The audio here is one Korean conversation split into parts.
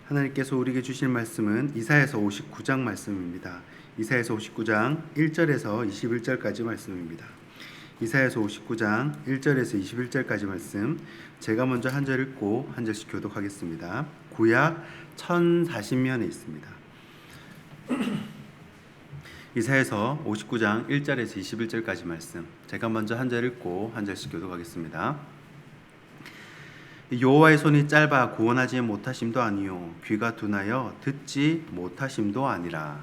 하나님께서 우리에게 주실 말씀은 이사야서 59장 말씀입니다. 이사야서 59장 1절에서 21절까지 말씀입니다. 이사야서 59장 1절에서 21절까지 말씀, 제가 먼저 한 절 읽고 한 절씩 교독하겠습니다. 구약 1040면에 있습니다. 이사야서 59장 1절에서 21절까지 말씀, 제가 먼저 한 절 읽고 한 절씩 교독하겠습니다. 여호와의 손이 짧아 구원하지 못하심도 아니요 귀가 둔하여 듣지 못하심도 아니라.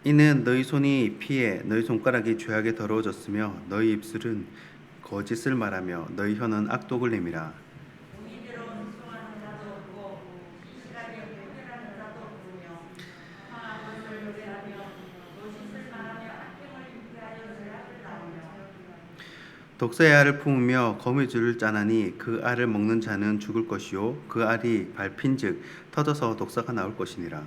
이는 너희 손이 피해 너희 손가락이 죄악에 더러워졌으며 너희 입술은 거짓을 말하며 너희 혀는 악독을 내밀어. 독사의 알을 품으며 거미줄을 짜나니 그 알을 먹는 자는 죽을 것이요 그 알이 밟힌즉 터져서 독사가 나올 것이니라.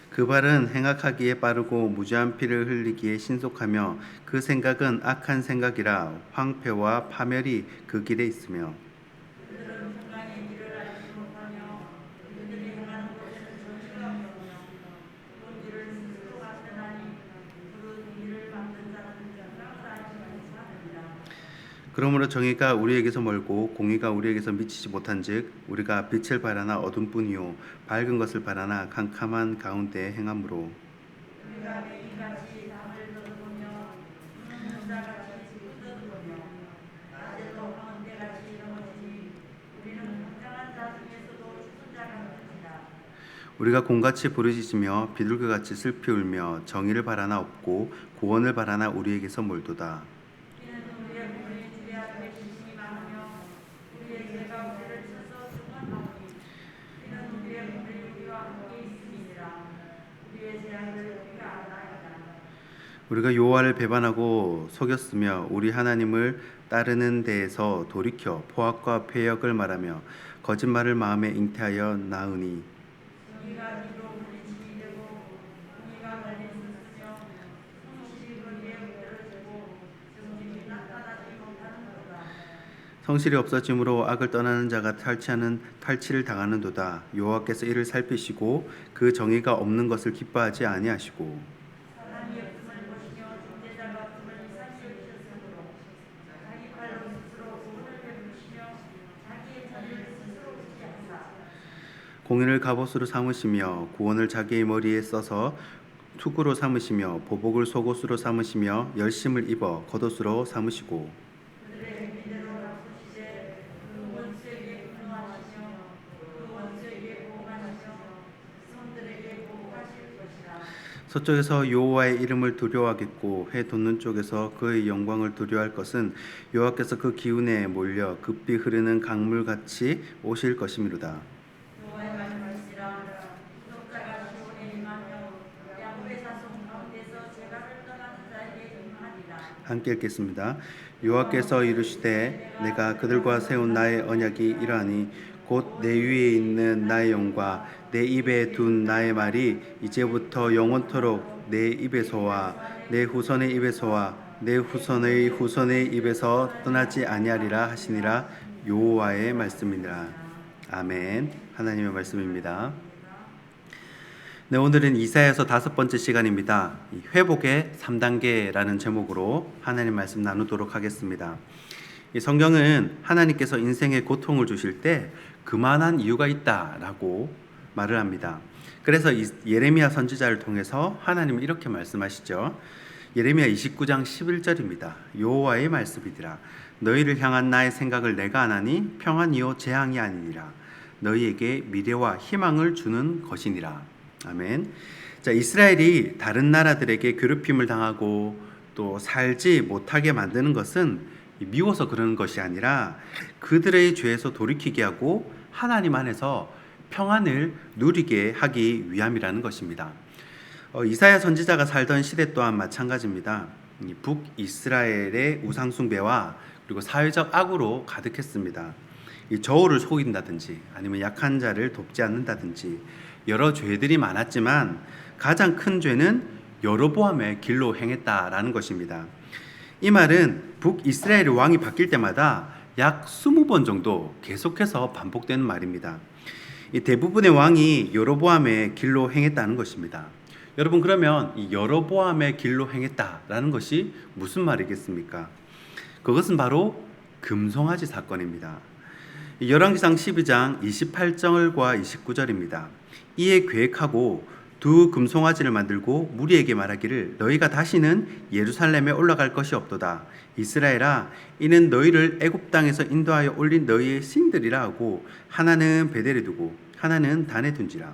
그 발은 행악하기에 빠르고 무죄한 피를 흘리기에 신속하며 그 생각은 악한 생각이라 황폐와 파멸이 그 길에 있으며. 그러므로 정의가 우리에게서 멀고 공의가 우리에게서 미치지 못한즉 우리가 빛을 바라나 어둠뿐이요 밝은 것을 바라나 캄캄한 가운데 행함으로. 우리가 곰같이 부르짖으며 비둘기같이 슬피 울며 정의를 바라나 없고 구원을 바라나 우리에게서 멀도다. 우리가 여호와를 배반하고 속였으며 우리 하나님을 따르는 데에서 돌이켜 포악과 패역을 말하며 거짓말을 마음에 잉태하여 낳으니. 성실이 없어짐으로 악을 떠나는 자가 탈취를 당하는도다. 여호와께서 이를 살피시고 그 정의가 없는 것을 기뻐하지 아니하시고. 공의를 갑옷으로 삼으시며 구원을 자기의 머리에 써서 투구로 삼으시며 보복을 속옷으로 삼으시며 열심을 입어 겉옷으로 삼으시고. 서쪽에서 여호와의 이름을 두려워하겠고 해 돋는 쪽에서 그의 영광을 두려워할 것은 여호와께서 그 기운에 몰려 급히 흐르는 강물같이 오실 것이미로다. 함께 읽겠습니다. 여호와께서 이르시되 내가 그들과 세운 나의 언약이 이러하니 곧 내 위에 있는 나의 영과 내 입에 둔 나의 말이 이제부터 영원토록 내 입에서와 내 후손의 입에서와 내 후손의 후손의 입에서 떠나지 아니하리라 하시니라. 여호와의 말씀이니라. 아멘. 하나님의 말씀입니다. 네, 오늘은 이사야서 5번째 시간입니다. 회복의 3단계라는 제목으로 하나님 말씀 나누도록 하겠습니다. 이 성경은 하나님께서 인생에 고통을 주실 때 그만한 이유가 있다라고 말을 합니다. 그래서 예레미야 선지자를 통해서 하나님은 이렇게 말씀하시죠. 예레미야 29장 11절입니다. 여호와의 말씀이니라. 너희를 향한 나의 생각을 내가 아나니 평안이요 재앙이 아니니라. 너희에게 미래와 희망을 주는 것이니라. 아멘. 자, 이스라엘이 다른 나라들에게 괴롭힘을 당하고 또 살지 못하게 만드는 것은 미워서 그러는 것이 아니라 그들의 죄에서 돌이키게 하고 하나님 안에서 평안을 누리게 하기 위함이라는 것입니다. 이사야 선지자가 살던 시대 또한 마찬가지입니다. 북이스라엘의 우상숭배와 그리고 사회적 악으로 가득했습니다. 이 저울을 속인다든지 아니면 약한 자를 돕지 않는다든지 여러 죄들이 많았지만 가장 큰 죄는 여로보암의 길로 행했다라는 것입니다. 이 말은 북이스라엘의 왕이 바뀔 때마다 약 20번 정도 계속해서 반복되는 말입니다. 이 대부분의 왕이 여로보암의 길로 행했다는 것입니다. 여러분, 그러면 이 여로보암의 길로 행했다라는 것이 무슨 말이겠습니까? 그것은 바로 금송아지 사건입니다. 열왕기상 12장 28절과 29절입니다. 이에 계획하고 두 금송아지를 만들고 무리에게 말하기를 너희가 다시는 예루살렘에 올라갈 것이 없도다. 이스라엘아, 이는 너희를 애굽 땅에서 인도하여 올린 너희의 신들이라 하고 하나는 베델에 두고 하나는 단에 둔지라.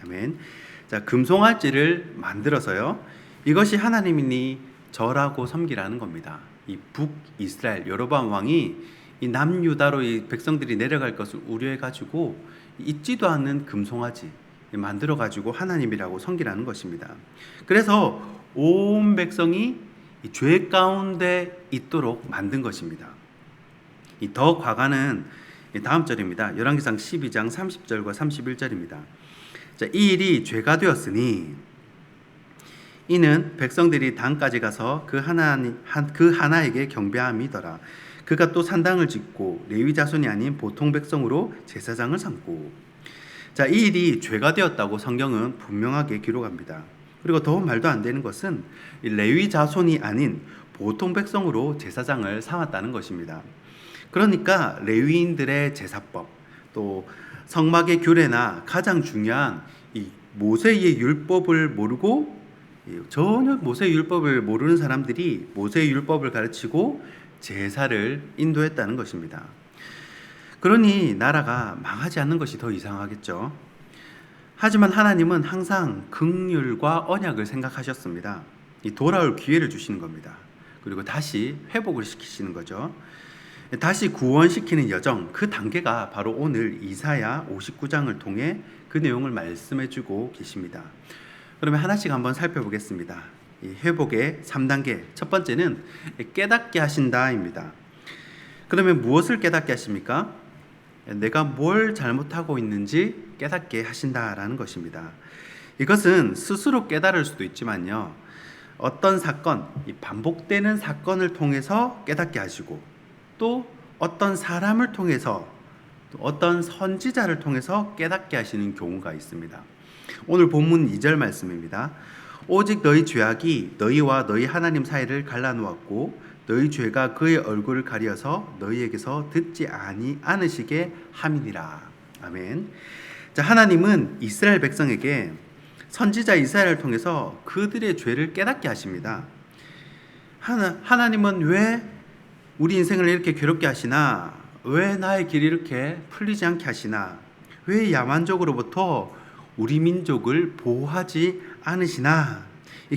아멘. 자, 금송아지를 만들어서요. 이것이 하나님이니 절하고 섬기라는 겁니다. 이 북이스라엘 여로보암 왕이 이 남유다로 이 백성들이 내려갈 것을 우려해 가지고 있지도 않는 금송아지 만들어 가지고 하나님이라고 섬기라는 것입니다. 그래서 온 백성이 이 죄 가운데 있도록 만든 것입니다. 이 더 과간은 다음 절입니다. 열왕기상 12장 30절과 31절입니다. 자, 이 일이 죄가 되었으니 이는 백성들이 단까지 가서 그 하나에게 경배함이더라. 그가 또 산당을 짓고 레위 자손이 아닌 보통 백성으로 제사장을 삼고. 자, 이 일이 죄가 되었다고 성경은 분명하게 기록합니다. 그리고 더 말도 안 되는 것은 레위 자손이 아닌 보통 백성으로 제사장을 삼았다는 것입니다. 그러니까 레위인들의 제사법, 또 성막의 규례나 가장 중요한 이 모세의 율법을 모르고 전혀 모세의 율법을 모르는 사람들이 모세의 율법을 가르치고 제사를 인도했다는 것입니다. 그러니 나라가 망하지 않는 것이 더 이상하겠죠. 하지만 하나님은 항상 긍휼과 언약을 생각하셨습니다. 이 돌아올 기회를 주시는 겁니다. 그리고 다시 회복을 시키시는 거죠. 다시 구원시키는 여정, 그 단계가 바로 오늘 이사야 59장을 통해 그 내용을 말씀해 주고 계십니다. 그러면 하나씩 한번 살펴보겠습니다. 이 회복의 3단계, 첫 번째는 깨닫게 하신다입니다. 그러면 무엇을 깨닫게 하십니까? 내가 뭘 잘못하고 있는지 깨닫게 하신다라는 것입니다. 이것은 스스로 깨달을 수도 있지만요, 어떤 사건, 반복되는 사건을 통해서 깨닫게 하시고 또 어떤 사람을 통해서, 또 어떤 선지자를 통해서 깨닫게 하시는 경우가 있습니다. 오늘 본문 2절 말씀입니다. 오직 너희 죄악이 너희와 너희 하나님 사이를 갈라놓았고 너희 죄가 그의 얼굴을 가려서 너희에게서 듣지 않으시게 함이니라. 아멘. 자, 하나님은 이스라엘 백성에게 선지자 이사야를 통해서 그들의 죄를 깨닫게 하십니다. 하나님은 왜 우리 인생을 이렇게 괴롭게 하시나? 왜 나의 길이 이렇게 풀리지 않게 하시나? 왜 야만족으로부터 우리 민족을 보호하지 않으시나?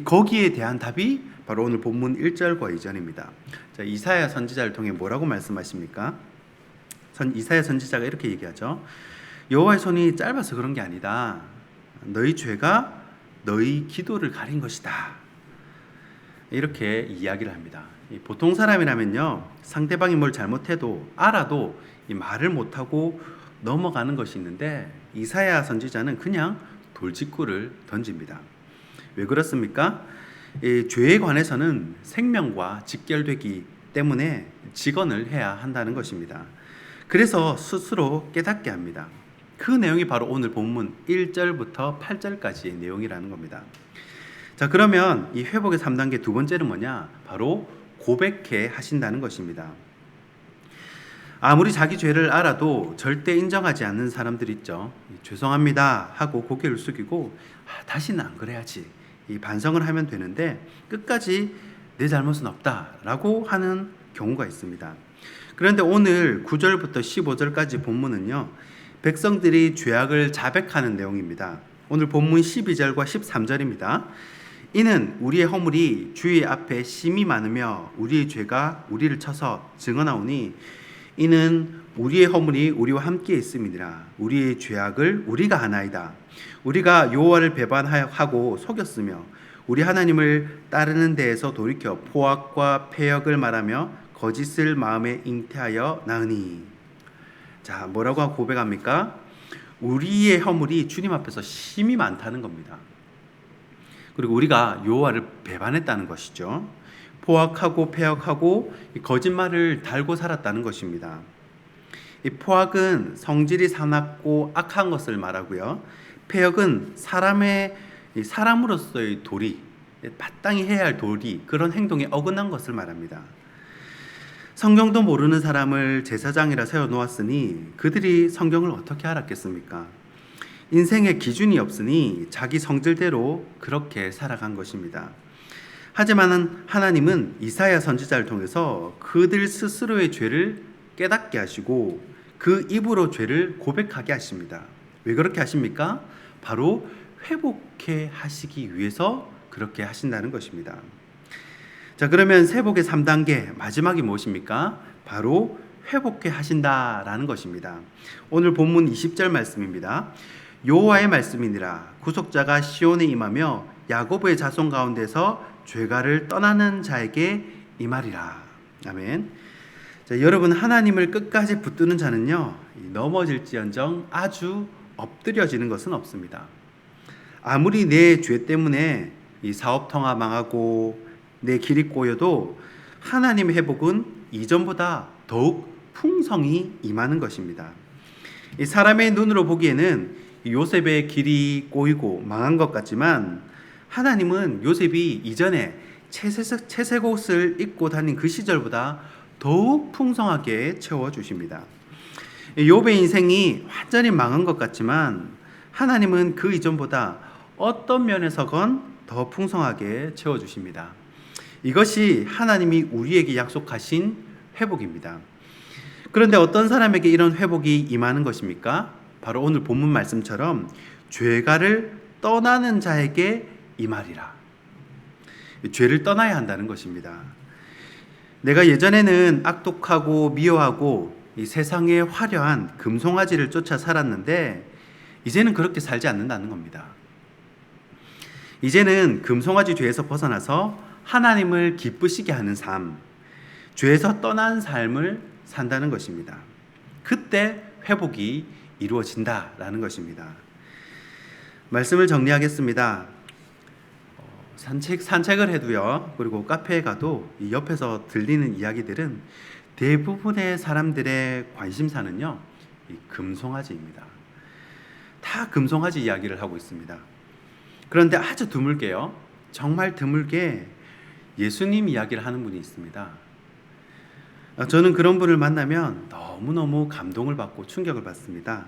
거기에 대한 답이 바로 오늘 본문 1절과 2절입니다. 자, 이사야 선지자를 통해 뭐라고 말씀하십니까? 이사야 선지자가 이렇게 얘기하죠. 여호와의 손이 짧아서 그런 게 아니다. 너희 죄가 너희 기도를 가린 것이다. 이렇게 이야기를 합니다. 보통 사람이라면요, 상대방이 뭘 잘못해도 알아도 이 말을 못하고 넘어가는 것이 있는데 이사야 선지자는 그냥 돌직구를 던집니다. 왜 그렇습니까? 이 죄에 관해서는 생명과 직결되기 때문에 직언을 해야 한다는 것입니다. 그래서 스스로 깨닫게 합니다. 그 내용이 바로 오늘 본문 1절부터 8절까지의 내용이라는 겁니다. 자, 그러면 이 회복의 3단계 두 번째는 뭐냐? 바로 고백해 하신다는 것입니다. 아무리 자기 죄를 알아도 절대 인정하지 않는 사람들 있죠. 죄송합니다 하고 고개를 숙이고 다시는 안 그래야지, 이 반성을 하면 되는데 끝까지 내 잘못은 없다라고 하는 경우가 있습니다. 그런데 오늘 9절부터 15절까지 본문은요, 백성들이 죄악을 자백하는 내용입니다. 오늘 본문 12절과 13절입니다. 이는 우리의 허물이 주의 앞에 심히 많으며 우리의 죄가 우리를 쳐서 증언하오니 이는 우리의 허물이 우리와 함께 있음이니라. 우리의 죄악을 우리가 하나이다. 우리가 여호와를 배반하고 속였으며 우리 하나님을 따르는 데에서 돌이켜 포악과 패역을 말하며 거짓을 마음에 잉태하여 나으니. 자, 뭐라고 고백합니까? 우리의 허물이 주님 앞에서 심히 많다는 겁니다. 그리고 우리가 여호와를 배반했다는 것이죠. 포악하고 패역하고 거짓말을 달고 살았다는 것입니다. 이 포악은 성질이 사납고 악한 것을 말하고요. 패역은 사람으로서의 도리, 마땅히 해야 할 도리, 그런 행동에 어긋난 것을 말합니다. 성경도 모르는 사람을 제사장이라 세워놓았으니 그들이 성경을 어떻게 알았겠습니까? 인생의 기준이 없으니 자기 성질대로 그렇게 살아간 것입니다. 하지만 하나님은 이사야 선지자를 통해서 그들 스스로의 죄를 깨닫게 하시고 그 입으로 죄를 고백하게 하십니다. 왜 그렇게 하십니까? 바로 회복해 하시기 위해서 그렇게 하신다는 것입니다. 자, 그러면 회복의 3단계 마지막이 무엇입니까? 바로 회복해 하신다라는 것입니다. 오늘 본문 20절 말씀입니다. 여호와의 말씀이니라. 구속자가 시온에 임하며 야고보의 자손 가운데서 죄가를 떠나는 자에게 임하리라. 아멘. 자, 여러분, 하나님을 끝까지 붙드는 자는요, 넘어질지언정 아주 엎드려지는 것은 없습니다. 아무리 내 죄 때문에 이 사업 통화 망하고 내 길이 꼬여도 하나님의 회복은 이전보다 더욱 풍성히 임하는 것입니다. 이 사람의 눈으로 보기에는 요셉의 길이 꼬이고 망한 것 같지만 하나님은 요셉이 이전에 채색 옷을 입고 다닌 그 시절보다 더욱 풍성하게 채워주십니다. 욥의 인생이 완전히 망한 것 같지만 하나님은 그 이전보다 어떤 면에서건 더 풍성하게 채워주십니다. 이것이 하나님이 우리에게 약속하신 회복입니다. 그런데 어떤 사람에게 이런 회복이 임하는 것입니까? 바로 오늘 본문 말씀처럼 죄가를 떠나는 자에게 임하리라. 죄를 떠나야 한다는 것입니다. 내가 예전에는 악독하고 미워하고 이 세상의 화려한 금송아지를 쫓아 살았는데 이제는 그렇게 살지 않는다는 겁니다. 이제는 금송아지 죄에서 벗어나서 하나님을 기쁘시게 하는 삶, 죄에서 떠난 삶을 산다는 것입니다. 그때 회복이 이루어진다라는 것입니다. 말씀을 정리하겠습니다. 산책을 해도요, 그리고 카페에 가도 이 옆에서 들리는 이야기들은 대부분의 사람들의 관심사는요, 이 금송아지입니다. 다 금송아지 이야기를 하고 있습니다. 그런데 아주 드물게요, 정말 드물게 예수님 이야기를 하는 분이 있습니다. 저는 그런 분을 만나면 너무너무 감동을 받고 충격을 받습니다.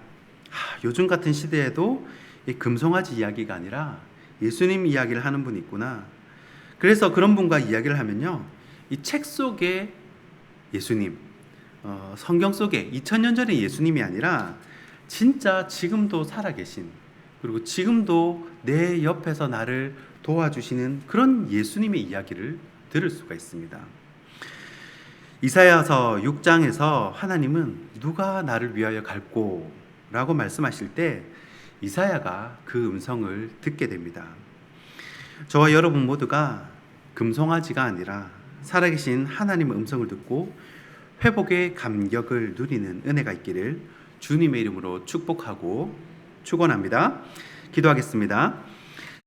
요즘 같은 시대에도 이 금송아지 이야기가 아니라 예수님 이야기를 하는 분이 있구나. 그래서 그런 분과 이야기를 하면요, 이 책 속의 예수님, 성경 속에 2000년 전의 예수님이 아니라 진짜 지금도 살아계신, 그리고 지금도 내 옆에서 나를 도와주시는 그런 예수님의 이야기를 들을 수가 있습니다. 이사야서 6장에서 하나님은 누가 나를 위하여 갈꼬? 라고 말씀하실 때 이사야가 그 음성을 듣게 됩니다. 저와 여러분 모두가 금송아지가 아니라 살아계신 하나님의 음성을 듣고 회복의 감격을 누리는 은혜가 있기를 주님의 이름으로 축복하고 축원합니다. 기도하겠습니다.